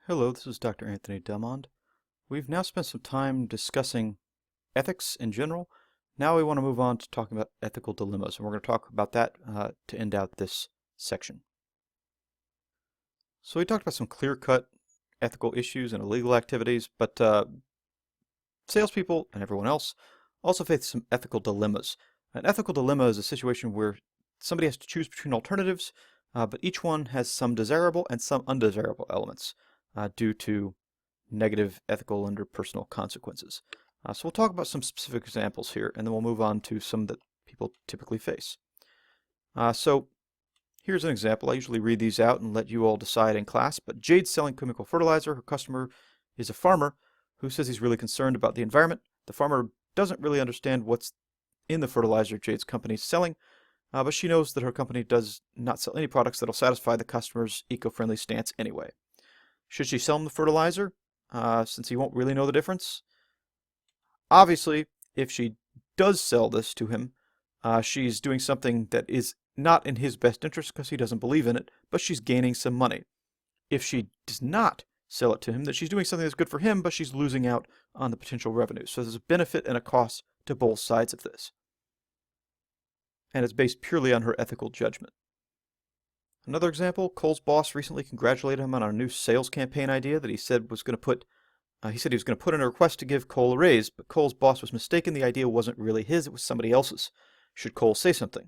Hello, this is Dr. Anthony Delmond. We've now spent some time discussing ethics in general. Now we want to move on to talking about ethical dilemmas, and we're going to talk about that to end out this section. So we talked about some clear-cut ethical issues and illegal activities, but salespeople and everyone else also face some ethical dilemmas. An ethical dilemma is a situation where somebody has to choose between alternatives, but each one has some desirable and some undesirable elements due to negative ethical and or personal consequences. So we'll talk about some specific examples here, and then we'll move on to some that people typically face. So here's an example. I usually read these out and let you all decide in class, but Jade's selling chemical fertilizer. Her customer is a farmer who says he's really concerned about the environment. The farmer doesn't really understand what's in the fertilizer Jade's company is selling, but she knows that her company does not sell any products that will satisfy the customer's eco-friendly stance anyway. Should she sell him the fertilizer, since he won't really know the difference? Obviously, if she does sell this to him, she's doing something that is not in his best interest because he doesn't believe in it, but she's gaining some money. If she does not sell it to him, then she's doing something that's good for him, but she's losing out on the potential revenue. So there's a benefit and a cost to both sides of this. And it's based purely on her ethical judgment. Another example, Cole's boss recently congratulated him on a new sales campaign idea that he said was going to put he said he was going to put in a request to give Cole a raise, but Cole's boss was mistaken. The idea wasn't really his, it was somebody else's. Should Cole say something?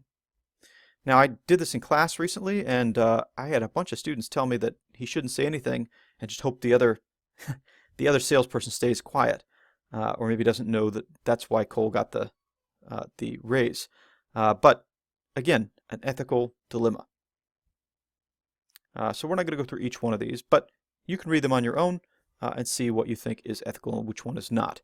Now, I did this in class recently, and I had a bunch of students tell me that he shouldn't say anything and just hope the other salesperson stays quiet, or maybe doesn't know that that's why Cole got the raise. But again, an ethical dilemma. So we're not going to go through each one of these, but you can read them on your own and see what you think is ethical and which one is not.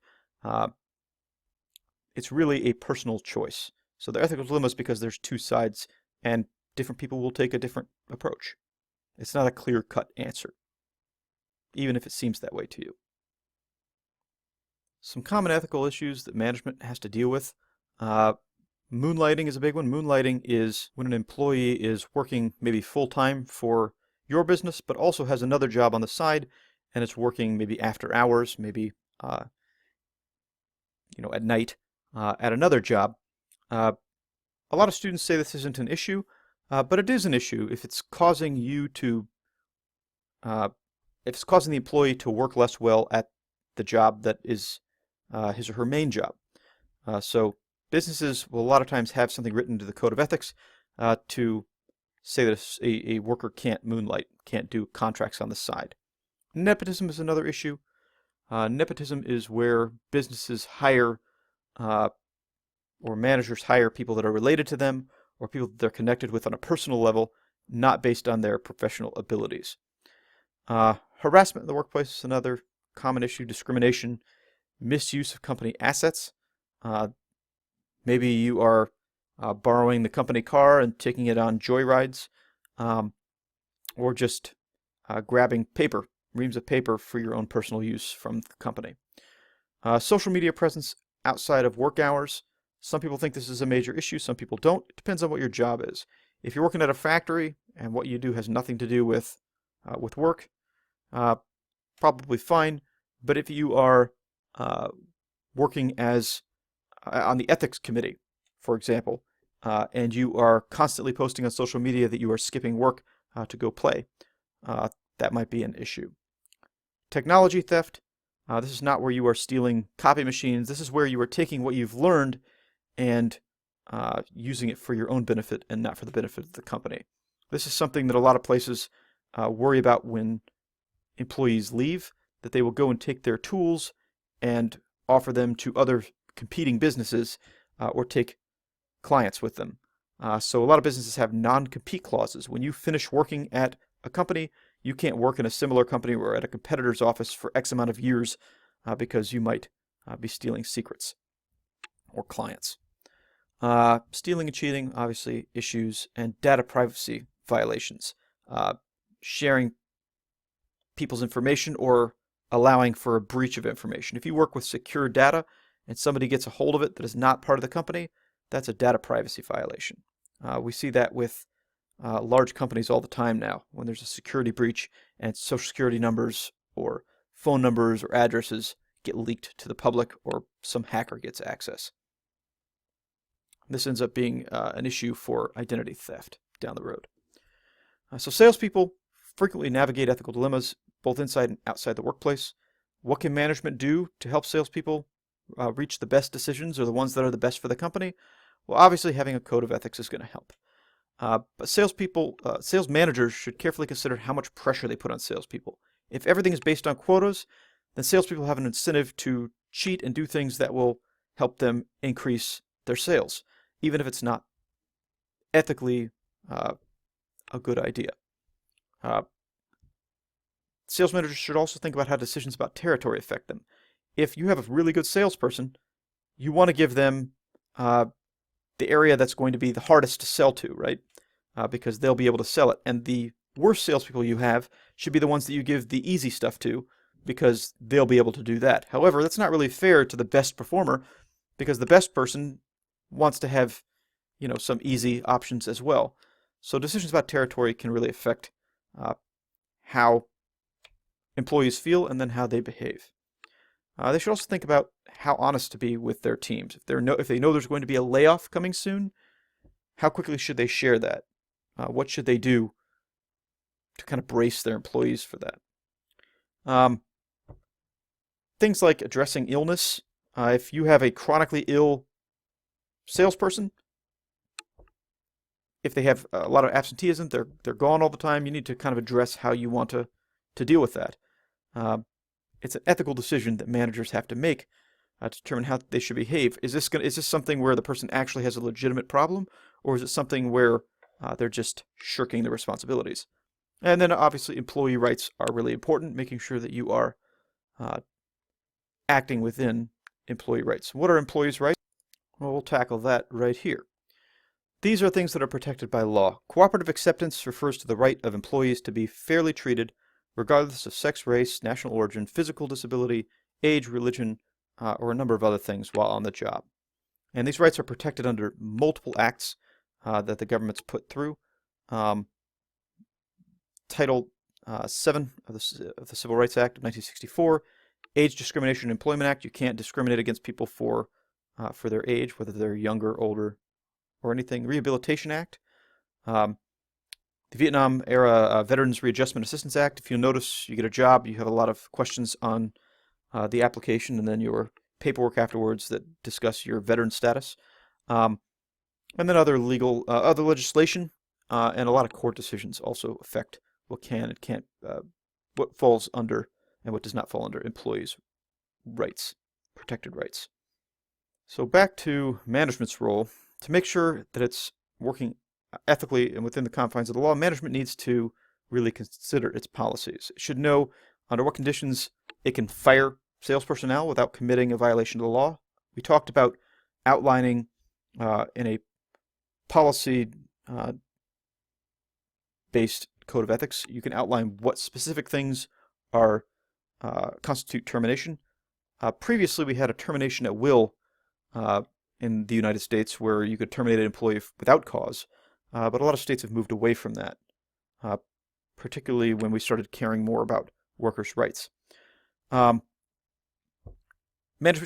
It's really a personal choice. So they're ethical dilemmas because there's two sides, and different people will take a different approach. It's not a clear-cut answer, even if it seems that way to you. Some common ethical issues that management has to deal with. Moonlighting is a big one. Moonlighting is when an employee is working maybe full-time for your business, but also has another job on the side, and it's working maybe after hours, maybe at night at another job. A lot of students say this isn't an issue, but it is an issue if it's causing if it's causing the employee to work less well at the job that is his or her main job. So businesses will a lot of times have something written into the code of ethics to say that a worker can't moonlight, can't do contracts on the side. Nepotism is another issue. Nepotism is where businesses hire or managers hire people that are related to them or people that they're connected with on a personal level, not based on their professional abilities. Harassment in the workplace is another common issue. Discrimination, misuse of company assets. Maybe you are borrowing the company car and taking it on joyrides, or just grabbing reams of paper for your own personal use from the company. Social media presence outside of work hours. Some people think this is a major issue, some people don't. It depends on what your job is. If you're working at a factory and what you do has nothing to do with work, probably fine. But if you are working as on the ethics committee, for example, and you are constantly posting on social media that you are skipping work to go play, that might be an issue. Technology theft. This is not where you are stealing copy machines. This is where you are taking what you've learned and using it for your own benefit and not for the benefit of the company. This is something that a lot of places worry about when employees leave, that they will go and take their tools and offer them to other competing businesses or take clients with them. So a lot of businesses have non-compete clauses. When you finish working at a company, you can't work in a similar company or at a competitor's office for X amount of years because you might be stealing secrets or clients. Stealing and cheating, obviously, issues, and data privacy violations. Sharing people's information or allowing for a breach of information. If you work with secure data and somebody gets a hold of it that is not part of the company, that's a data privacy violation. We see that with large companies all the time now when there's a security breach and social security numbers or phone numbers or addresses get leaked to the public or some hacker gets access. This ends up being an issue for identity theft down the road. So salespeople frequently navigate ethical dilemmas both inside and outside the workplace. What can management do to help salespeople reach the best decisions or the ones that are the best for the company? Well, obviously having a code of ethics is going to help. But sales managers should carefully consider how much pressure they put on salespeople. If everything is based on quotas, then salespeople have an incentive to cheat and do things that will help them increase their sales, even if it's not ethically a good idea. Sales managers should also think about how decisions about territory affect them. If you have a really good salesperson, you want to give them the area that's going to be the hardest to sell to, right? Because they'll be able to sell it. And the worst salespeople you have should be the ones that you give the easy stuff to, because they'll be able to do that. However, that's not really fair to the best performer, because the best person wants to have, some easy options as well. So decisions about territory can really affect how employees feel and then how they behave. They should also think about how honest to be with their teams. If they know there's going to be a layoff coming soon, how quickly should they share that? What should they do to kind of brace their employees for that? Things like addressing illness. If you have a chronically ill salesperson, if they have a lot of absenteeism, they're gone all the time, you need to kind of address how you want to deal with that. It's an ethical decision that managers have to make to determine how they should behave. Is this something where the person actually has a legitimate problem, or is it something where they're just shirking their responsibilities? And then obviously employee rights are really important, making sure that you are acting within employee rights. What are employees' rights? Well, we'll tackle that right here. These are things that are protected by law. Cooperative acceptance refers to the right of employees to be fairly treated, regardless of sex, race, national origin, physical disability, age, religion, or a number of other things while on the job. And these rights are protected under multiple acts that the government's put through. Title 7 of the Civil Rights Act of 1964, Age Discrimination and Employment Act. You can't discriminate against people for their age, whether they're younger, older, or anything. Rehabilitation Act. The Vietnam era Veterans Readjustment Assistance Act. If you'll notice, you get a job, you have a lot of questions on the application and then your paperwork afterwards that discuss your veteran status. And then other legislation and a lot of court decisions also affect what can and can't, what falls under and what does not fall under employees' rights, protected rights. So back to management's role. To make sure that it's working ethically and within the confines of the law, management needs to really consider its policies. It should know under what conditions it can fire sales personnel without committing a violation of the law. We talked about outlining in a policy based code of ethics. You can outline what specific things are constitute termination. Previously, we had a termination at will in the United States where you could terminate an employee without cause, but a lot of states have moved away from that, particularly when we started caring more about workers' rights. Management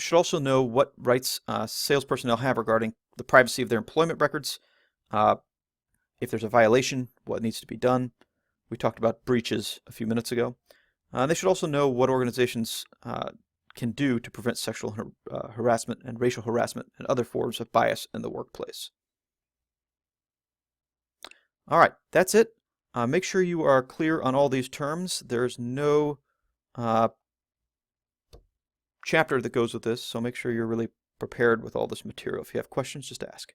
should also know what rights sales personnel have regarding the privacy of their employment records. If there's a violation, what needs to be done. We talked about breaches a few minutes ago. They should also know what organizations can do to prevent sexual harassment and racial harassment and other forms of bias in the workplace. All right, that's it. Make sure you are clear on all these terms. There's no chapter that goes with this, so make sure you're really prepared with all this material. If you have questions, just ask.